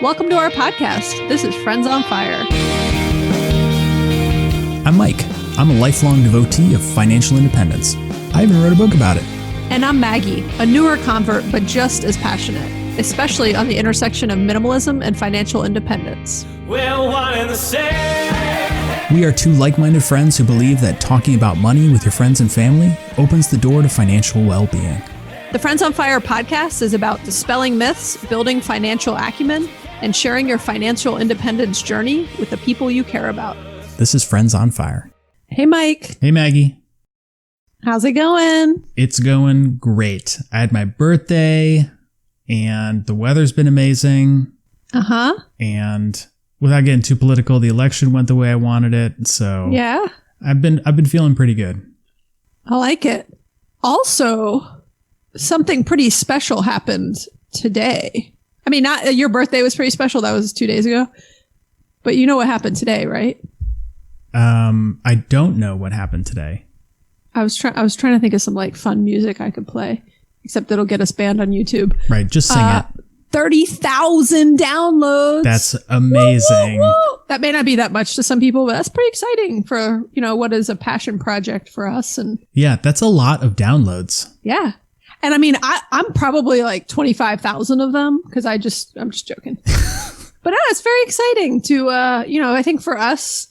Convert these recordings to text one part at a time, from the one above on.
Welcome to our podcast. This is Friends on Fire. I'm Mike. I'm a lifelong devotee of financial independence. I even wrote a book about it. And I'm Maggie, a newer convert, but just as passionate, especially on the intersection of minimalism and financial independence. We're one and the same. We are two like-minded friends who believe that talking about money with your friends and family opens the door to financial well-being. The Friends on Fire podcast is about dispelling myths, building financial acumen, and sharing your financial independence journey with the people you care about. This is Friends on Fire. Hey, Mike. Hey, Maggie. How's it going? It's going great. I had my birthday, and the weather's been amazing. Uh-huh. And without getting too political, the election went the way I wanted it. So yeah, I've been feeling pretty good. I like it. Also, something pretty special happened today. I mean, not your birthday was pretty special. That was 2 days ago. But you know what happened today, right? I don't know what happened today. I was trying to think of some like fun music I could play, except it'll get us banned on YouTube. Right, just sing it. 30,000 downloads. That's amazing. Woo, woo, woo. That may not be that much to some people, but that's pretty exciting for, what is a passion project for us. And yeah, that's a lot of downloads. Yeah. And I mean, I'm probably like 25,000 of them because I'm just joking. But it's very exciting to, I think for us,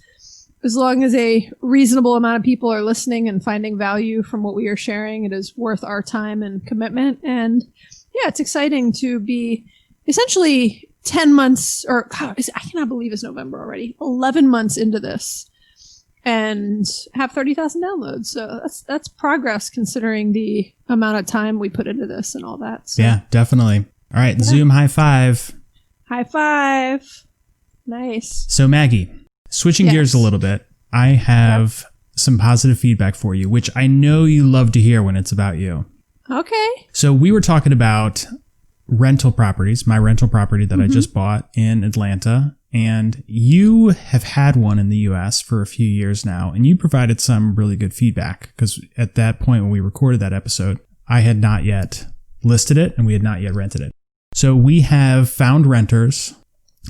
as long as a reasonable amount of people are listening and finding value from what we are sharing, it is worth our time and commitment. And yeah, it's exciting to be essentially 10 months or God, I cannot believe it's November already, 11 months into this and have 30,000 downloads. So that's progress considering the amount of time we put into this and all that. So. Yeah, definitely. All right. Yeah. Zoom high five. High five. Nice. So Maggie, switching gears a little bit, I have some positive feedback for you, which I know you love to hear when it's about you. Okay. So we were talking about rental properties, my rental property that I just bought in Atlanta. And you have had one in the US for a few years now, and you provided some really good feedback because at that point when we recorded that episode, I had not yet listed it and we had not yet rented it. So we have found renters,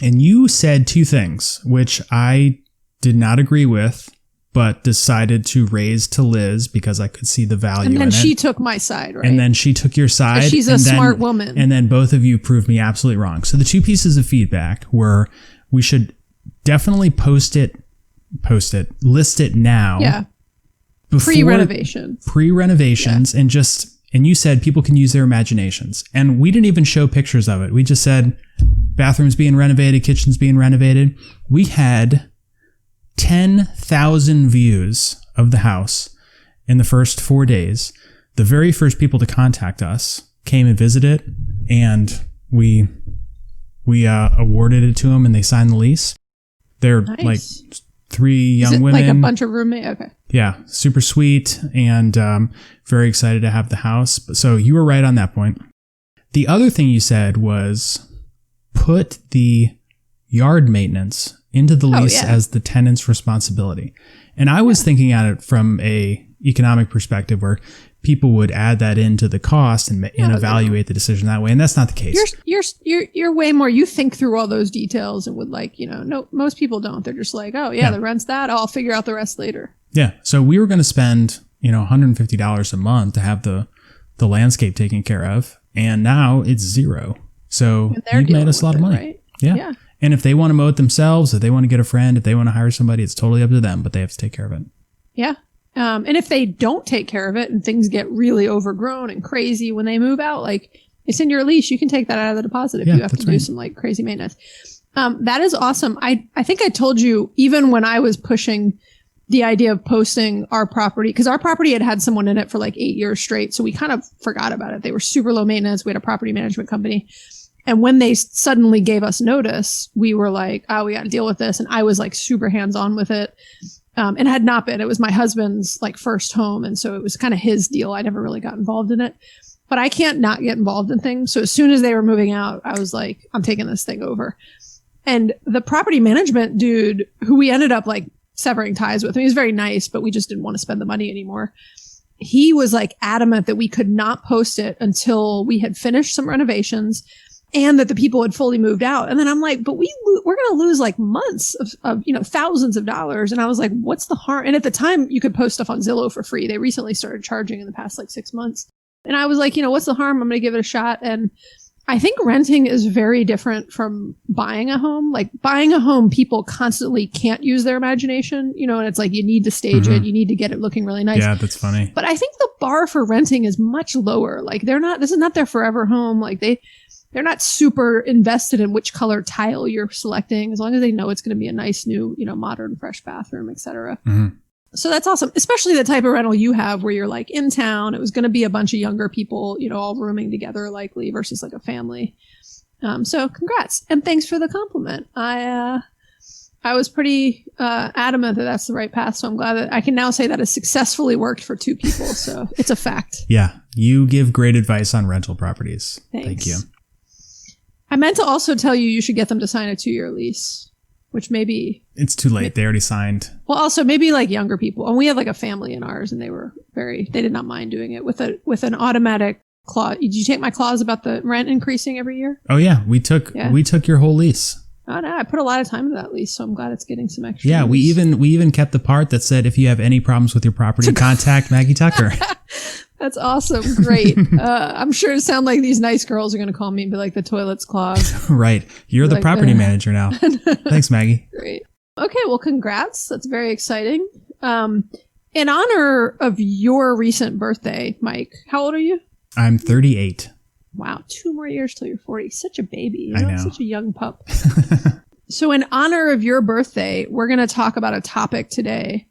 and you said two things, which I did not agree with, but decided to raise to Liz because I could see the value in it. And then she took my side, right? And then she took your side. She's a smart woman. And then both of you proved me absolutely wrong. So the two pieces of feedback were we should definitely list it now. Yeah. Pre-renovations. Yeah. And you said people can use their imaginations. And we didn't even show pictures of it. We just said bathrooms being renovated, kitchens being renovated. We had 10,000 views of the house in the first 4 days. The very first people to contact us came and visited, and we awarded it to them, and they signed the lease. They're like three young women. Like a bunch of roommates? Okay. Yeah, super sweet, and very excited to have the house. So you were right on that point. The other thing you said was put the yard maintenance into the lease as the tenant's responsibility. And I was thinking at it from a economic perspective where people would add that into the cost and evaluate the decision that way. And that's not the case. You're way more, you think through all those details and would no, most people don't. They're just like, the rent's that. I'll figure out the rest later. Yeah. So we were going to spend, $150 a month to have the landscape taken care of. And now it's $0. So you've made us a lot of money. Right? Yeah. And if they want to mow it themselves, if they want to get a friend, if they want to hire somebody, it's totally up to them, but they have to take care of it. Yeah. And if they don't take care of it and things get really overgrown and crazy when they move out, it's in your lease, you can take that out of the deposit if you have to do some crazy maintenance. That is awesome. I think I told you, even when I was pushing the idea of posting our property, because our property had someone in it for 8 years straight. So we kind of forgot about it. They were super low maintenance. We had a property management company. And when they suddenly gave us notice, we were like, we got to deal with this. And I was super hands-on with it. And had not been. It was my husband's first home. And so it was kind of his deal. I never really got involved in it. But I can't not get involved in things. So as soon as they were moving out, I was like, I'm taking this thing over. And the property management dude, who we ended up severing ties with, he was very nice, but we just didn't want to spend the money anymore. He was adamant that we could not post it until we had finished some renovations and that the people had fully moved out. And then I'm like, but we're going to lose like months of thousands of dollars. And I was like, what's the harm? And at the time you could post stuff on Zillow for free. They recently started charging in the past like 6 months. And I was like, what's the harm? I'm going to give it a shot. And I think renting is very different from buying a home. Like buying a home, people constantly can't use their imagination, and it's like you need to stage it. You need to get it looking really nice. Yeah, that's funny. But I think the bar for renting is much lower. Like this is not their forever home. Like they're not super invested in which color tile you're selecting, as long as they know it's going to be a nice new, modern, fresh bathroom, etc. So that's awesome, especially the type of rental you have where you're like in town. It was going to be a bunch of younger people, all rooming together likely versus like a family. So congrats. And thanks for the compliment. I was pretty adamant that that's the right path. So I'm glad that I can now say that it successfully worked for 2 people. So it's a fact. Yeah. You give great advice on rental properties. Thanks. Thank you. I meant to also tell you should get them to sign a 2-year lease, which maybe it's too late. They already signed. Well, also maybe like younger people. And we had like a family in ours and they did not mind doing it with an automatic clause. Did you take my clause about the rent increasing every year? Oh yeah. We took your whole lease. Oh no, I put a lot of time into that lease, so I'm glad it's getting some extra. Yeah, we even kept the part that said if you have any problems with your property, contact Maggie Tucker. That's awesome. Great. I'm sure it sounds like these nice girls are going to call me and be like, the toilet's clogged. Right. You're the property manager now. Thanks, Maggie. Great. Okay. Well, congrats. That's very exciting. In honor of your recent birthday, Mike, how old are you? I'm 38. Wow. 2 more years till you're 40. Such a baby. I know. Such a young pup. So in honor of your birthday, we're going to talk about a topic today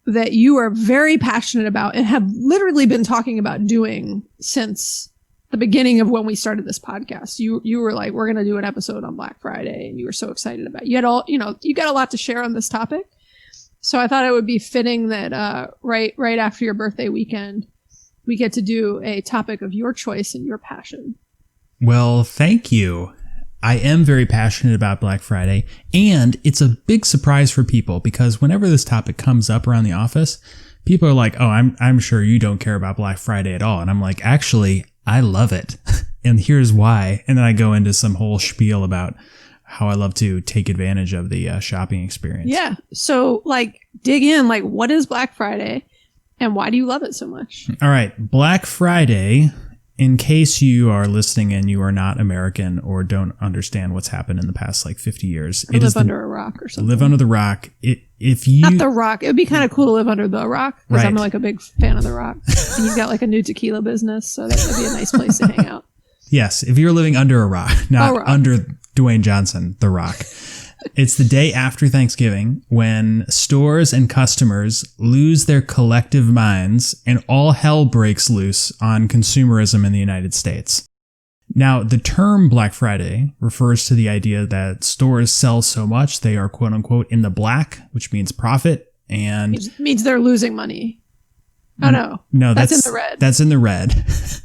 that you are very passionate about and have literally been talking about doing since the beginning of when we started this podcast. You were like, we're going to do an episode on Black Friday, and you were so excited about it. You got a lot to share on this topic. So I thought it would be fitting that right after your birthday weekend, we get to do a topic of your choice and your passion. Well, thank you. I am very passionate about Black Friday, and it's a big surprise for people because whenever this topic comes up around the office, people are like, oh, I'm sure you don't care about Black Friday at all. And I'm like, actually, I love it. And here's why. And then I go into some whole spiel about how I love to take advantage of the shopping experience. Yeah. So dig in, what is Black Friday and why do you love it so much? All right. Black Friday, in case you are listening and you are not American or don't understand what's happened in the past 50 years. Or live under a rock or something. Live under the rock. If you Not the rock. It would be kind of cool to live under the rock because Right. I'm a big fan of the rock. And you've got a new tequila business, so that would be a nice place to hang out. Yes, if you're living under a rock, not rock. under Dwayne Johnson, the rock. It's the day after Thanksgiving when stores and customers lose their collective minds and all hell breaks loose on consumerism in the United States. Now, the term Black Friday refers to the idea that stores sell so much they are quote unquote in the black, which means profit, and It means they're losing money. Oh no. no, that's in the red. That's in the red.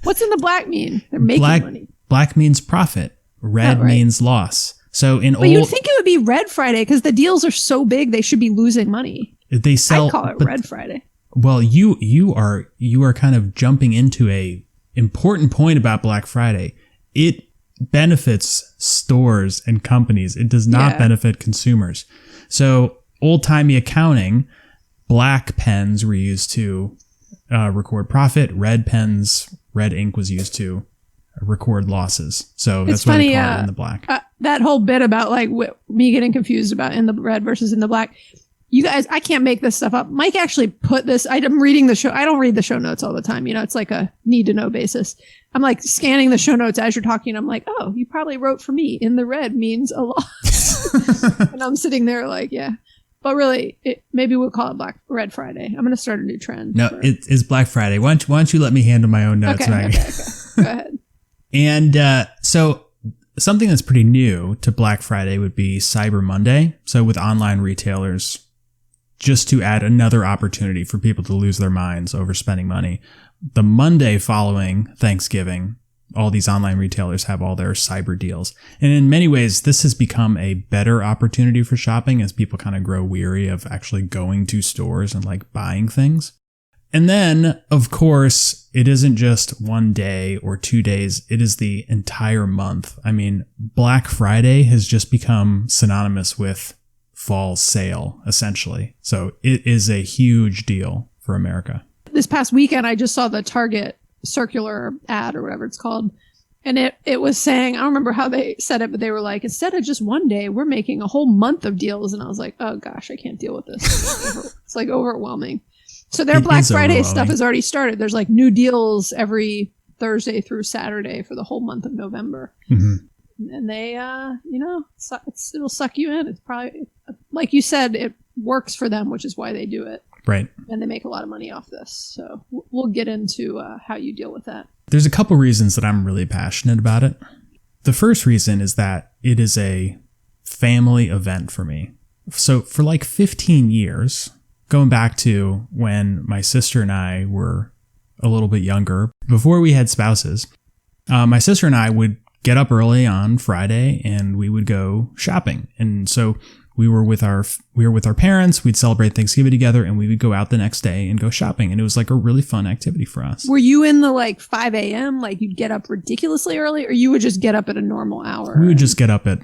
What's in the black mean? They're making money. Black means profit. Red right. means loss. So But you'd think it would be Red Friday because the deals are so big they should be losing money. they sell. I'd call it Red Friday. Well, you are kind of jumping into a important point about Black Friday. It benefits stores and companies. It does not benefit consumers. So old-timey accounting, black pens were used to record profit. Red ink was used to record losses. So that's why they call it in the black. That whole bit about me getting confused about in the red versus in the black. You guys, I can't make this stuff up. Mike actually put this. I'm reading the show. I don't read the show notes all the time. It's like a need to know basis. I'm scanning the show notes as you're talking. I'm like, oh, you probably wrote for me. In the red means a loss. And I'm sitting there yeah. But really, maybe we'll call it Red Friday. I'm going to start a new trend. No, it is Black Friday. Why don't you let me handle my own notes, Maggie? Okay. Go ahead. And so something that's pretty new to Black Friday would be Cyber Monday. So with online retailers, just to add another opportunity for people to lose their minds over spending money. The Monday following Thanksgiving, all these online retailers have all their cyber deals. And in many ways, this has become a better opportunity for shopping as people kind of grow weary of actually going to stores and buying things. And then, of course, it isn't just one day or 2 days. It is the entire month. I mean, Black Friday has just become synonymous with fall sale, essentially. So it is a huge deal for America. This past weekend, I just saw the Target circular ad or whatever it's called. And it was saying, I don't remember how they said it, but they were like, instead of just one day, we're making a whole month of deals. And I was like, oh gosh, I can't deal with this. It's like overwhelming. So their Black Friday stuff has already started. There's like new deals every Thursday through Saturday for the whole month of November. Mm-hmm. And they, it'll suck you in. It's probably, like you said, it works for them, which is why they do it. Right. And they make a lot of money off this. So we'll get into how you deal with that. There's a couple reasons that I'm really passionate about it. The first reason is that it is a family event for me. So for like 15 years, going back to when my sister and I were a little bit younger, before we had spouses, my sister and I would get up early on Friday and we would go shopping. And so we were with our parents, we'd celebrate Thanksgiving together, and we would go out the next day and go shopping. And it was like a really fun activity for us. Were you in the like 5 a.m., like you'd get up ridiculously early, or you would just get up at a normal hour? We would just get up at,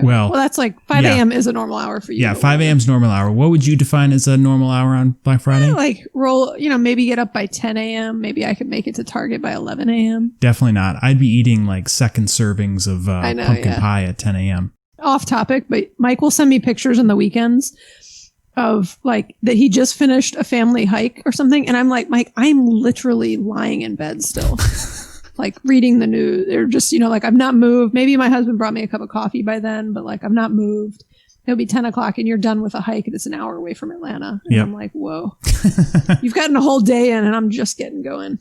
well, that's like 5 a.m. is a normal hour for you. Yeah, 5 a.m. is normal hour. What would you define as a normal hour on Black Friday? Like roll, maybe get up by 10 a.m. Maybe I could make it to Target by 11 a.m. Definitely not. I'd be eating like second servings of pumpkin pie at 10 a.m. Off topic, but Mike will send me pictures on the weekends of like that he just finished a family hike or something. And I'm like, Mike, I'm literally lying in bed still, like reading the news. Or just, like I've not moved. Maybe my husband brought me a cup of coffee by then, but like I've not moved. It'll be 10 o'clock and you're done with a hike and it's an hour away from Atlanta. And I'm like, whoa, you've gotten a whole day in and I'm just getting going.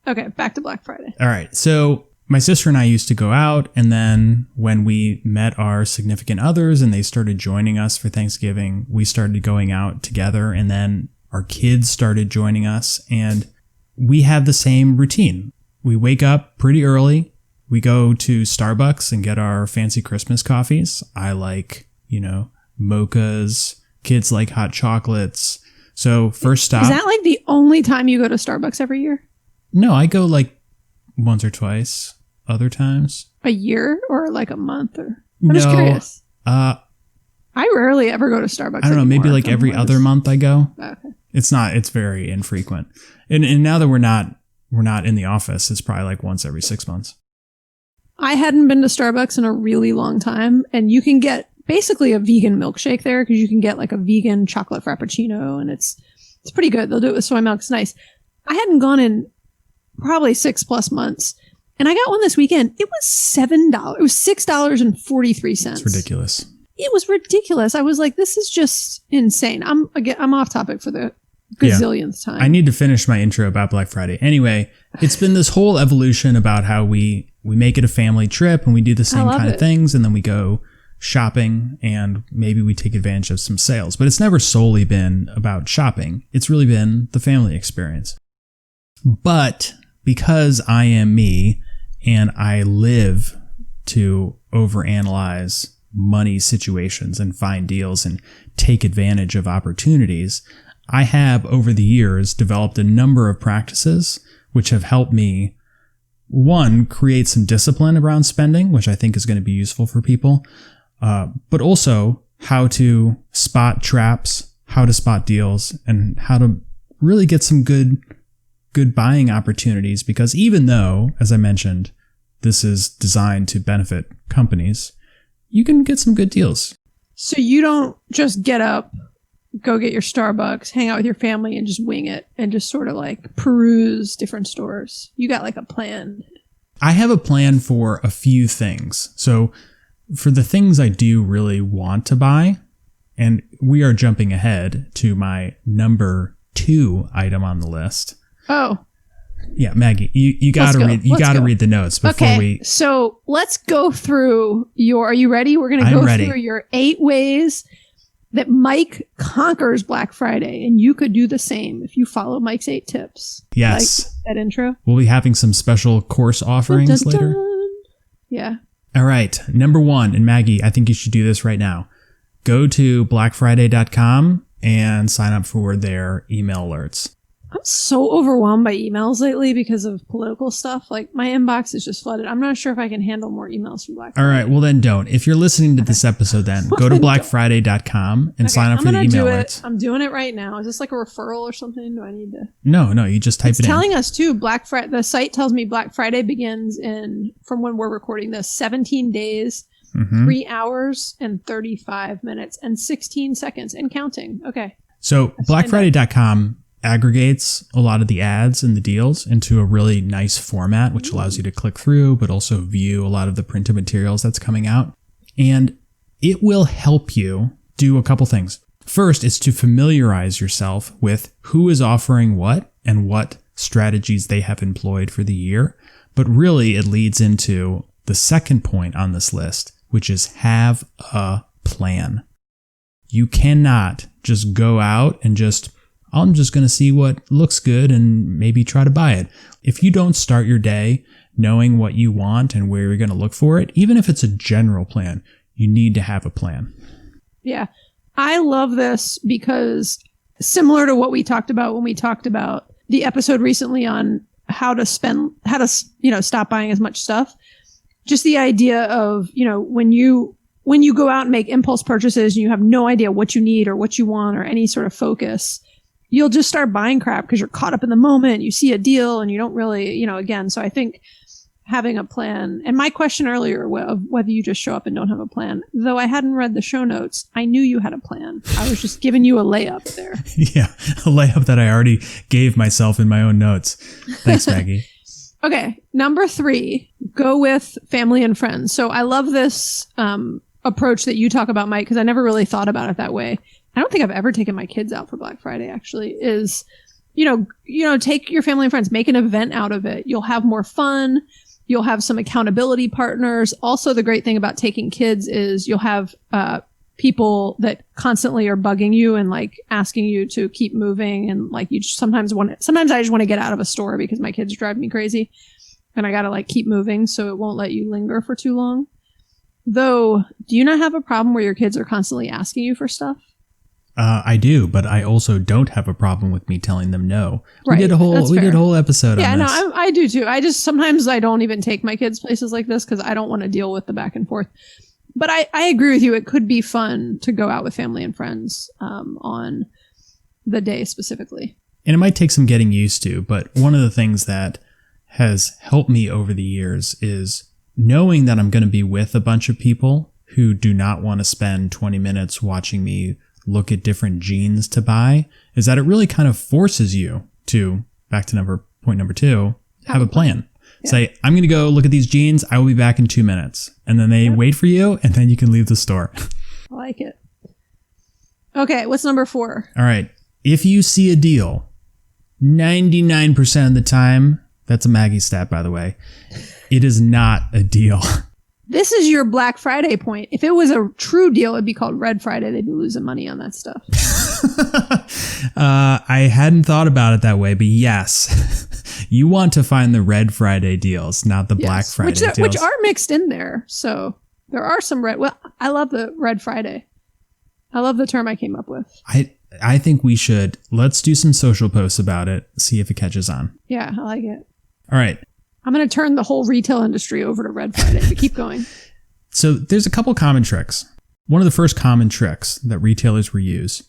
Okay, back to Black Friday. All right. So my sister and I used to go out, and then when we met our significant others and they started joining us for Thanksgiving, we started going out together, and then our kids started joining us, and we have the same routine. We wake up pretty early. We go to Starbucks and get our fancy Christmas coffees. I like, mochas. Kids like hot chocolates. So first stop. Is that like the only time you go to Starbucks every year? No, I go like once or twice other times. A year or like a month? Or I'm just curious. I rarely ever go to Starbucks. I don't know, maybe like every other month I go. Okay. It's very infrequent. And now that we're not in the office, it's probably like once every 6 months. I hadn't been to Starbucks in a really long time, and you can get basically a vegan milkshake there because you can get like a vegan chocolate frappuccino, and it's pretty good. They'll do it with soy milk. It's nice. I hadn't gone in probably 6+ months. And I got one this weekend. It was $7. It was $6.43. It's ridiculous. It was ridiculous. I was like, this is just insane. I'm off topic for the gazillionth time. I need to finish my intro about Black Friday. Anyway, it's been this whole evolution about how we make it a family trip and we do the same kind of things, and then we go shopping and maybe we take advantage of some sales. But it's never solely been about shopping. It's really been the family experience. But because I am me and I live to overanalyze money situations and find deals and take advantage of opportunities, I have over the years developed a number of practices which have helped me, one, create some discipline around spending, which I think is going to be useful for people, but also how to spot traps, how to spot deals, and how to really get some good buying opportunities, because even though, as I mentioned, this is designed to benefit companies, you can get some good deals. So you don't just get up, go get your Starbucks, hang out with your family and just wing it and just sort of like peruse different stores. You got like a plan. I have a plan for a few things. So for the things I do really want to buy, and we are jumping ahead to my number 2 item on the list. Oh. Yeah, Maggie, you gotta read the notes before we. So let's go through are you ready? We're gonna go through your 8 ways that Mike conquers Black Friday, and you could do the same if you follow Mike's 8 tips. Yes. Like that intro. We'll be having some special course offerings later. Yeah. All right. Number 1, and Maggie, I think you should do this right now. Go to blackfriday.com and sign up for their email alerts. I'm so overwhelmed by emails lately because of political stuff. Like my inbox is just flooded. I'm not sure if I can handle more emails from Black Friday. All right. Well, then don't. If you're listening to this episode, then go to blackfriday.com and sign up for the email alerts. I'm doing it right now. Is this like a referral or something? Do I need to? No. You just type it in. It's telling us too. Black Friday. The site tells me Black Friday begins from when we're recording this, 17 days, 3 hours and 35 minutes and 16 seconds and counting. Okay. So blackfriday.com aggregates a lot of the ads and the deals into a really nice format, which allows you to click through, but also view a lot of the printed materials that's coming out. And it will help you do a couple things. First is to familiarize yourself with who is offering what and what strategies they have employed for the year. But really, it leads into the second point on this list, which is have a plan. You cannot just go out and I'm just going to see what looks good and maybe try to buy it. If you don't start your day knowing what you want and where you're going to look for it, even if it's a general plan, you need to have a plan. Yeah. I love this because similar to what we talked about when we talked about the episode recently on how to stop buying as much stuff. Just the idea of, when you go out and make impulse purchases and you have no idea what you need or what you want or any sort of focus, you'll just start buying crap because you're caught up in the moment. You see a deal and you don't really, again. So I think having a plan, and my question earlier of whether you just show up and don't have a plan, though I hadn't read the show notes, I knew you had a plan. I was just giving you a layup there. Yeah, a layup that I already gave myself in my own notes. Thanks, Maggie. Okay, number 3, go with family and friends. So I love this approach that you talk about, Mike, because I never really thought about it that way. I don't think I've ever taken my kids out for Black Friday, actually, is, take your family and friends, make an event out of it. You'll have more fun. You'll have some accountability partners. Also, the great thing about taking kids is you'll have people that constantly are bugging you and like asking you to keep moving. And like sometimes I just want to get out of a store because my kids drive me crazy and I got to like keep moving so it won't let you linger for too long. Though, do you not have a problem where your kids are constantly asking you for stuff? I do, but I also don't have a problem with me telling them no. Right. We did a whole episode on this. Yeah, no, I do too. Sometimes I don't even take my kids places like this because I don't want to deal with the back and forth. But I agree with you. It could be fun to go out with family and friends on the day specifically. And it might take some getting used to, but one of the things that has helped me over the years is knowing that I'm going to be with a bunch of people who do not want to spend 20 minutes watching me look at different jeans to buy, is that it really kind of forces you to, back to point number 2, have a plan. Yeah. Say, I'm going to go look at these jeans. I will be back in 2 minutes. And then they wait for you, and then you can leave the store. I like it. Okay, what's number 4? All right. If you see a deal, 99% of the time, that's a Maggie stat, by the way, it is not a deal. This is your Black Friday point. If it was a true deal, it'd be called Red Friday. They'd be losing money on that stuff. I hadn't thought about it that way, but yes, you want to find the Red Friday deals, not the Black Friday deals. Which are mixed in there. So there are some I love the Red Friday. I love the term I came up with. I think let's do some social posts about it, see if it catches on. Yeah, I like it. All right. I'm going to turn the whole retail industry over to Red Friday, but keep going. So there's a couple common tricks. One of the first common tricks that retailers will use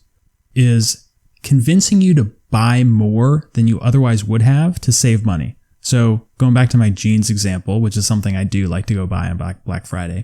is convincing you to buy more than you otherwise would have to save money. So going back to my jeans example, which is something I do like to go buy on Black Friday.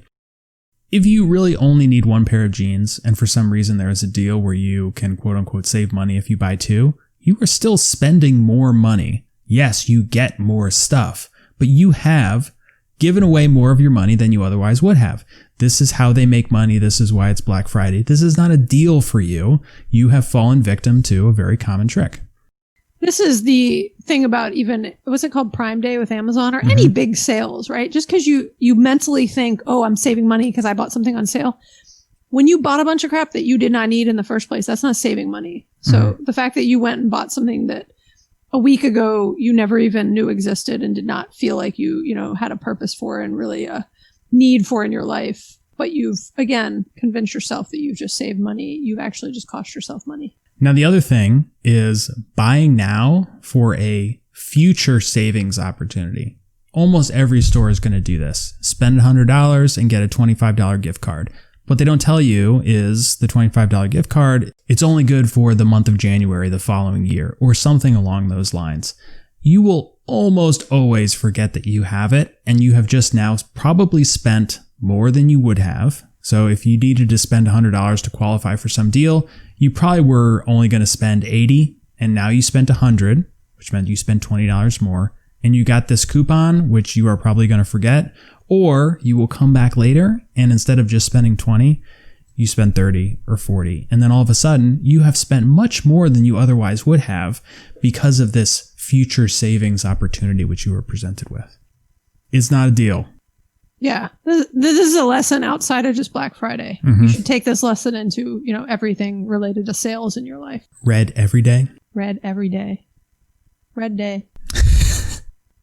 If you really only need one pair of jeans and for some reason there is a deal where you can quote unquote save money if you buy 2, you are still spending more money. Yes, you get more stuff, but you have given away more of your money than you otherwise would have. This is how they make money. This is why it's Black Friday. This is not a deal for you. You have fallen victim to a very common trick. This is the thing about even, what's it called, Prime Day with Amazon or any big sales, right? Just because you mentally think, oh, I'm saving money because I bought something on sale. When you bought a bunch of crap that you did not need in the first place, that's not saving money. So the fact that you went and bought something that a week ago you never even knew existed and did not feel like you had a purpose for and really a need for in your life, but you've again convinced yourself that you've just saved money, you've actually just cost yourself money. Now, the other thing is buying now for a future savings opportunity. Almost every store is going to do this. Spend $100 and get a $25 gift card. What they don't tell you is the $25 gift card, it's only good for the month of January the following year or something along those lines. You will almost always forget that you have it, and you have just now probably spent more than you would have. So if you needed to spend $100 to qualify for some deal, you probably were only going to spend $80, and now you spent $100, which meant you spent $20 more, and you got this coupon, which you are probably going to forget. Or you will come back later, and instead of just spending $20, you spend $30 or $40. And then all of a sudden, you have spent much more than you otherwise would have because of this future savings opportunity which you were presented with. It's not a deal. Yeah. This is a lesson outside of just Black Friday. You should take this lesson into, everything related to sales in your life. Red every day. Red every day. Red day.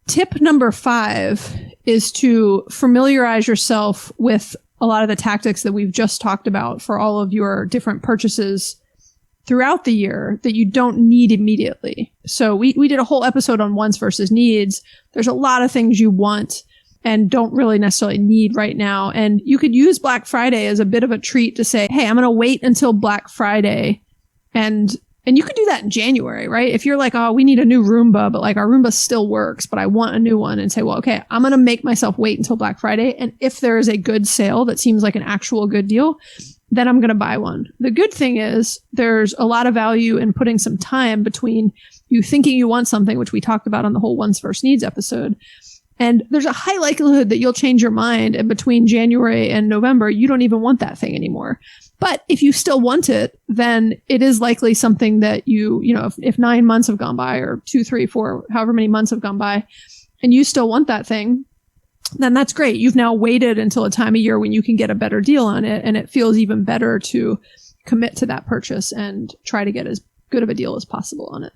Tip number 5 is to familiarize yourself with a lot of the tactics that we've just talked about for all of your different purchases throughout the year that you don't need immediately. So we did a whole episode on wants versus needs. There's a lot of things you want and don't really necessarily need right now. And you could use Black Friday as a bit of a treat to say, hey, I'm going to wait until Black Friday. And you could do that in January, right? If you're like, oh, we need a new Roomba, but like our Roomba still works, but I want a new one, and say, well, okay, I'm going to make myself wait until Black Friday. And if there is a good sale that seems like an actual good deal, then I'm going to buy one. The good thing is there's a lot of value in putting some time between you thinking you want something, which we talked about on the whole wants versus needs episode. And there's a high likelihood that you'll change your mind, and between January and November, you don't even want that thing anymore. But if you still want it, then it is likely something that if 9 months have gone by, or 2, 3, 4, however many months have gone by, and you still want that thing, then that's great. You've now waited until a time of year when you can get a better deal on it, and it feels even better to commit to that purchase and try to get as good of a deal as possible on it.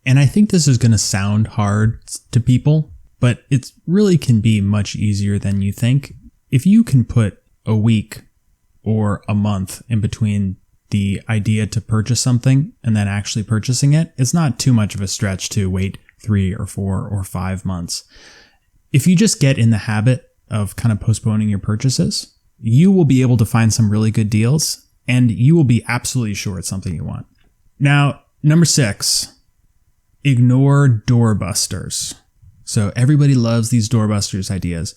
And I think this is going to sound hard to people, but it really can be much easier than you think. If you can put a week or a month in between the idea to purchase something and then actually purchasing it, it's not too much of a stretch to wait 3 or 4 or 5 months. If you just get in the habit of kind of postponing your purchases, you will be able to find some really good deals, and you will be absolutely sure it's something you want. Now, number 6, ignore doorbusters. So everybody loves these doorbusters ideas.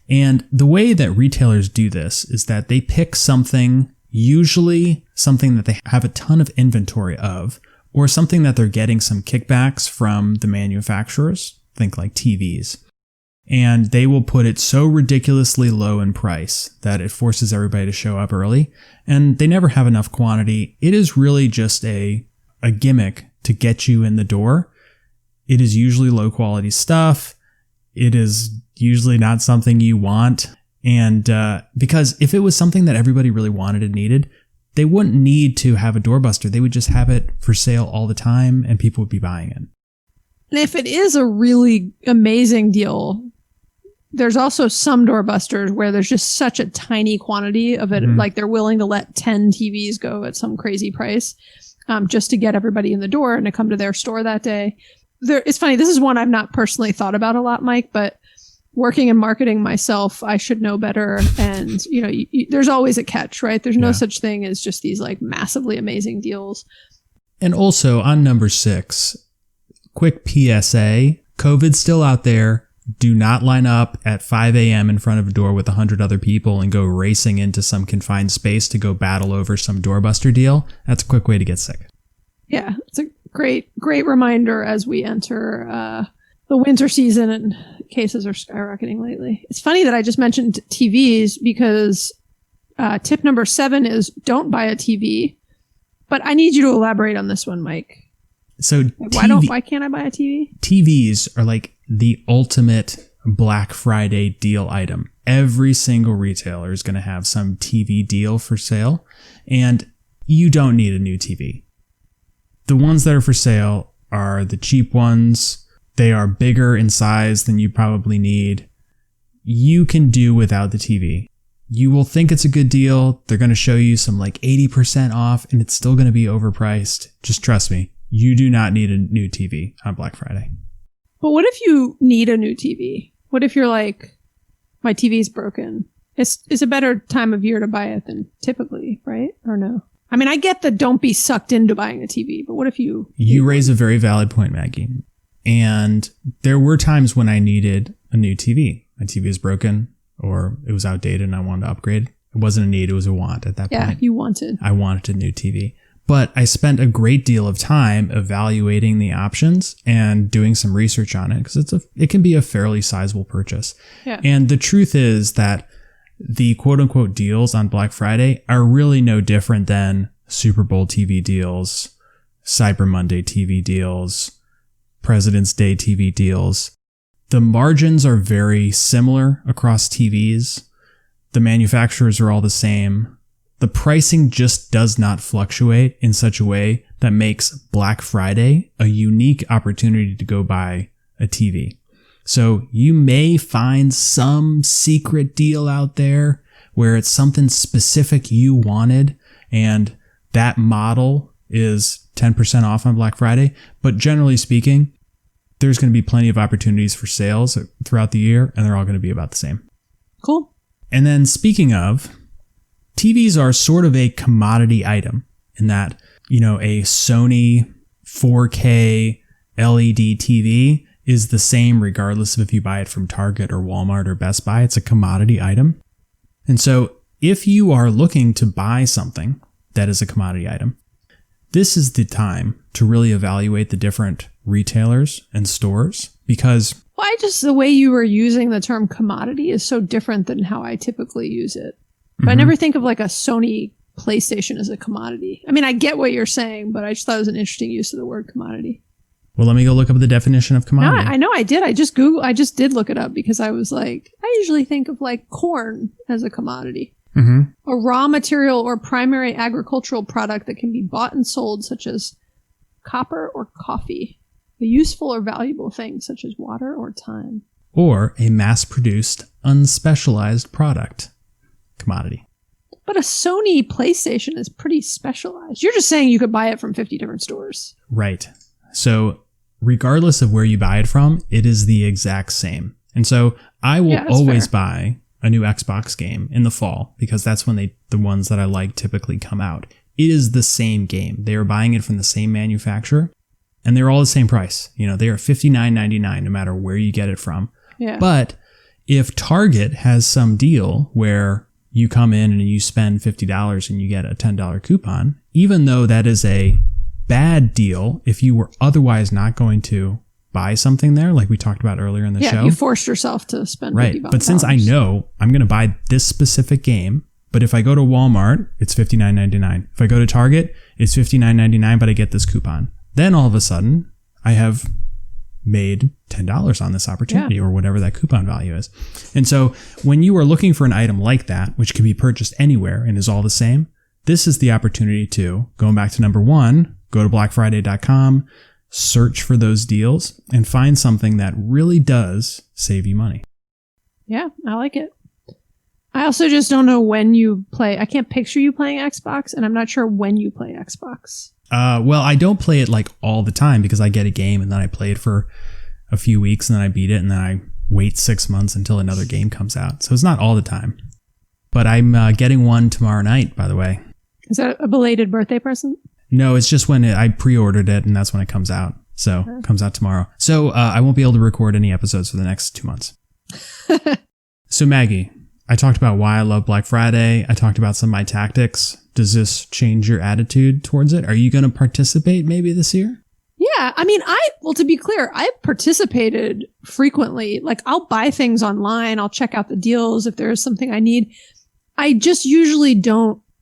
And the way that retailers do this is that they pick something, usually something that they have a ton of inventory of, or something that they're getting some kickbacks from the manufacturers, think like TVs. And they will put it so ridiculously low in price that it forces everybody to show up early. And they never have enough quantity. It is really just a gimmick to get you in the door. It is usually low quality stuff. It is usually not something you want. And because if it was something that everybody really wanted and needed, they wouldn't need to have a doorbuster. They would just have it for sale all the time and people would be buying it. And if it is a really amazing deal, there's also some doorbusters where there's just such a tiny quantity of it. Like they're willing to let 10 TVs go at some crazy price just to get everybody in the door and to come to their store that day. It's funny. This is one I've not personally thought about a lot, Mike, but working in marketing myself, I should know better. And, there's always a catch, right? There's no such thing as just these like massively amazing deals. And also on number 6, quick PSA, COVID's still out there. Do not line up at 5 a.m. in front of a door with 100 other people and go racing into some confined space to go battle over some doorbuster deal. That's a quick way to get sick. Yeah, it's a great reminder as we enter the winter season and cases are skyrocketing lately. It's funny that I just mentioned TVs because tip number 7 is don't buy a TV. But I need you to elaborate on this one, Mike. So why can't I buy a TV? TVs are like the ultimate Black Friday deal item. Every single retailer is going to have some TV deal for sale, and you don't need a new TV. The ones that are for sale are the cheap ones. They are bigger in size than you probably need. You can do without the TV. you will think it's a good deal. They're going to show you some like 80% off and it's still going to be overpriced. Just trust me. You do not need a new TV on Black Friday. But what if you need a new TV? What if you're like, my TV's broken? It's a better time of year to buy it than typically, right? Or no? I mean, I get the don't be sucked into buying a TV, but what if you... You raise a very valid point, Maggie. And there were times when I needed a new TV. My TV was broken or it was outdated and I wanted to upgrade. It wasn't a need, it was a want at that point. Yeah, you wanted. I wanted a new TV. But I spent a great deal of time evaluating the options and doing some research on it because it can be a fairly sizable purchase. Yeah. And the truth is that the quote unquote deals on Black Friday are really no different than Super Bowl TV deals, Cyber Monday TV deals, President's Day TV deals. The margins are very similar across TVs. The manufacturers are all the same. The pricing just does not fluctuate in such a way that makes Black Friday a unique opportunity to go buy a TV. So you may find some secret deal out there where it's something specific you wanted and that model is 10% off on Black Friday. But generally speaking, there's going to be plenty of opportunities for sales throughout the year and they're all going to be about the same. Cool. And then speaking of, TVs are sort of a commodity item in that, a Sony 4K LED TV is the same regardless of if you buy it from Target or Walmart or Best Buy. It's a commodity item. And so if you are looking to buy something that is a commodity item, this is the time to really evaluate the different retailers and stores because... Why just the way you were using the term commodity is so different than how I typically use it. But I never think of like a Sony PlayStation as a commodity. I mean, I get what you're saying, but I just thought it was an interesting use of the word commodity. Well, let me go look up the definition of commodity. No, I know I did. I just did look it up because I was like, I usually think of like corn as a commodity. A raw material or primary agricultural product that can be bought and sold, such as copper or coffee. A useful or valuable thing, such as water or time. Or a mass-produced, unspecialized product. Commodity. But a Sony PlayStation is pretty specialized. You're just saying you could buy it from 50 different stores. Right. So regardless of where you buy it from, it is the exact same. And so I will always buy a new Xbox game in the fall because that's when the ones that I like typically come out. It is the same game. They are buying it from the same manufacturer and they're all the same price. They are $59.99 no matter where you get it from. Yeah. But if Target has some deal where you come in and you spend $50 and you get a $10 coupon, even though that is a bad deal if you were otherwise not going to buy something there, like we talked about earlier in the show. Yeah, you forced yourself to spend $50. Right, but since I know I'm going to buy this specific game, but if I go to Walmart, it's $59.99. If I go to Target, it's $59.99, but I get this coupon. Then all of a sudden, I have made $10 on this opportunity or whatever that coupon value is. And so when you are looking for an item like that, which can be purchased anywhere and is all the same, this is the opportunity to, going back to number one, go to blackfriday.com, search for those deals and find something that really does save you money. Yeah, I like it. I also just don't know when you play. I can't picture you playing Xbox and I'm not sure when you play Xbox. Well, I don't play it like all the time because I get a game and then I play it for a few weeks and then I beat it and then I wait 6 months until another game comes out. So it's not all the time. But I'm getting one tomorrow night, by the way. Is that a belated birthday present? No, it's just when I pre-ordered it and that's when it comes out. So it comes out tomorrow. So I won't be able to record any episodes for the next 2 months. So Maggie, I talked about why I love Black Friday. I talked about some of my tactics. Does this change your attitude towards it? Are you going to participate maybe this year? Yeah. I mean, to be clear, I've participated frequently. Like I'll buy things online. I'll check out the deals if there is something I need. I just usually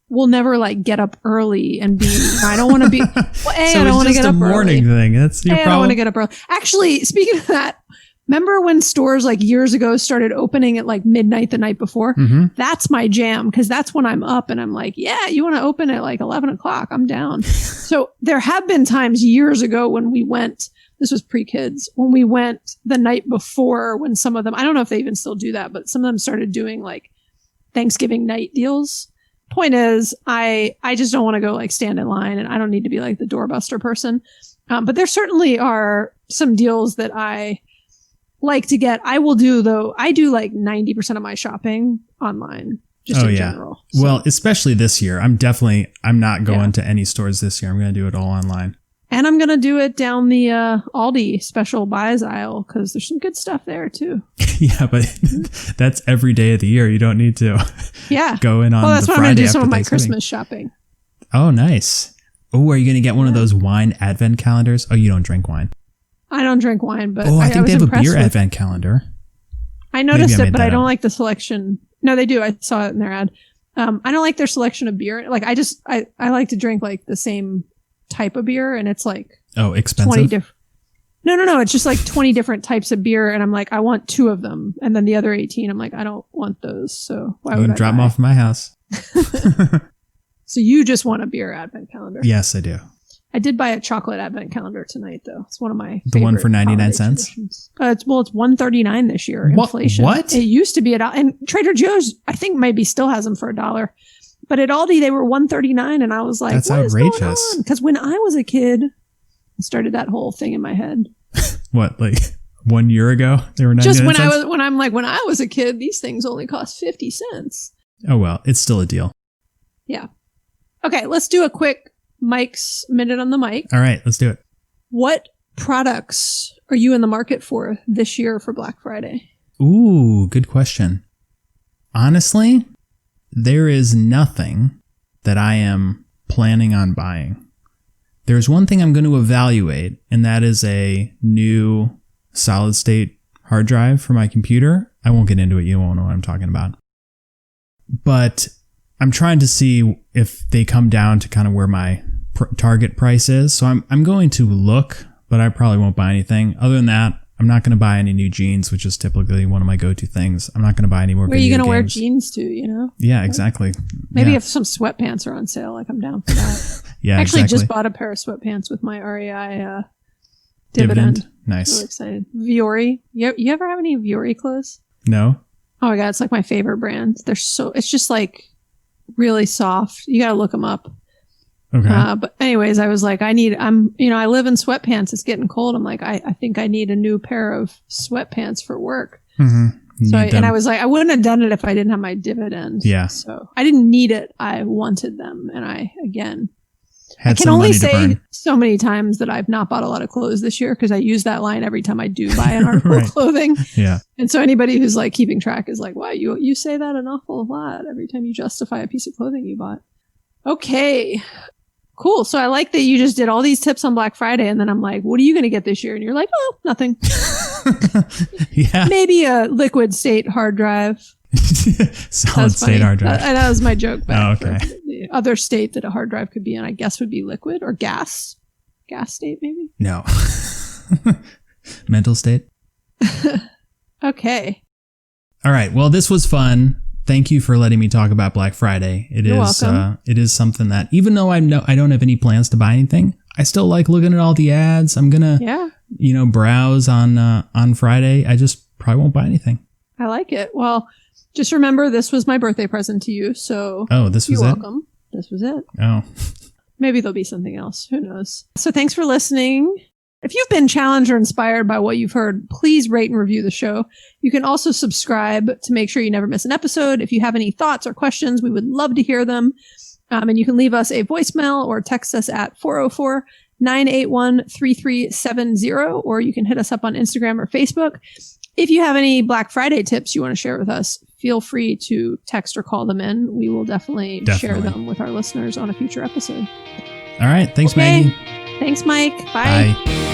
will never like get up early and I don't want to be, well, I don't want to get up early. So it's just a morning thing. That's your problem. I don't want to get up early. Actually, speaking of that, remember when stores like years ago started opening at like midnight the night before? Mm-hmm. That's my jam because that's when I'm up and I'm like, yeah, you want to open at like 11 o'clock? I'm down. So there have been times years ago when we went, this was pre-kids, when we went the night before when some of them, I don't know if they even still do that, but some of them started doing like, Thanksgiving night deals. Point is, I just don't want to go like stand in line, and I don't need to be like the doorbuster person. But there certainly are some deals that I like to get. I do like 90% of my shopping online, just in general. So. Well, especially this year. I'm not going to any stores this year. I'm going to do it all online. And I'm going to do it down the Aldi special buys aisle because there's some good stuff there too. Yeah, but that's every day of the year. You don't need to go in on Well, that's the what I'm Friday going to do after some of my Thanksgiving. Christmas shopping. Oh, nice. Oh, are you going to get one of those wine advent calendars? Oh, you don't drink wine. I don't drink wine, but I think was they have a impressed beer with, advent calendar. I noticed it, but I don't up. like the selection. No, they do. I saw it in their ad. I don't like their selection of beer. Like I like to drink like the same type of beer, and it's like expensive. 20 different. No. It's just like 20 different types of beer, and I'm like, I want 2 of them, and then the other 18, I'm like, I don't want those. So why would I drop them off at my house? So you just want a beer advent calendar? Yes, I do. I did buy a chocolate advent calendar tonight, though. It's one of my the one for 99 cents. It's $1.39 this year. Inflation. What? It used to be $1, and Trader Joe's I think maybe still has them for $1. But at Aldi they were $1.39, and I was like, that's what outrageous. is going on? Because when I was a kid, I started that whole thing in my head. What, like 1 year ago they were 99 just when cents? when I was a kid, these things only cost 50 cents. Oh well, it's still a deal. Yeah. Okay, let's do a quick Mike's Minute on the Mic. All right, let's do it. What products are you in the market for this year for Black Friday? Ooh, good question. Honestly, there is nothing that I am planning on buying. There's one thing I'm going to evaluate, and that is a new solid state hard drive for my computer. I won't get into it. You won't know what I'm talking about. But I'm trying to see if they come down to kind of where my target price is. So I'm going to look, but I probably won't buy anything. Other than that, I'm not going to buy any new jeans, which is typically one of my go-to things. I'm not going to buy any more Where are you video going to wear games. jeans to, you know? Yeah, exactly. Maybe Yeah. if some sweatpants are on sale, like I'm down for that. Yeah, I actually exactly. just bought a pair of sweatpants with my REI dividend. Nice. Really excited. Viore. You ever have any Viore clothes? No? Oh my God, it's like my favorite brand. It's just like really soft. You got to look them up. Okay. But anyways, I was like, I live in sweatpants. It's getting cold. I'm like, I think I need a new pair of sweatpants for work. Mm-hmm. So I was like, I wouldn't have done it if I didn't have my dividend. Yeah. So I didn't need it. I wanted them. And I can some only money to say burn. so many times that I've not bought a lot of clothes this year because I use that line every time I do buy an article Right. of clothing. Yeah. And so anybody who's like keeping track is like, wow, you say that an awful lot every time you justify a piece of clothing you bought. Okay. Cool. So I like that you just did all these tips on Black Friday, and then I'm like, what are you going to get this year? And you're like, oh, nothing. Yeah. Maybe a liquid state hard drive. Solid state hard drive. That was my joke back. Oh, okay. For the other state that a hard drive could be in, I guess, would be liquid or gas. Gas state, maybe? No. Mental state. Okay. All right. Well, this was fun. Thank you for letting me talk about Black Friday. You're welcome. It is something that, even though I don't have any plans to buy anything, I still like looking at all the ads. I'm gonna, browse on Friday. I just probably won't buy anything. I like it. Well, just remember, this was my birthday present to you. So this was you're it. welcome. This was it. Oh, maybe there'll be something else. Who knows? So thanks for listening. If you've been challenged or inspired by what you've heard, please rate and review the show. You can also subscribe to make sure you never miss an episode. If you have any thoughts or questions, we would love to hear them. And you can leave us a voicemail or text us at 404-981-3370, or you can hit us up on Instagram or Facebook. If you have any Black Friday tips you want to share with us, feel free to text or call them in. We will definitely share them with our listeners on a future episode. All right. Thanks, okay. Maggie. Thanks, Mike. Bye. Bye.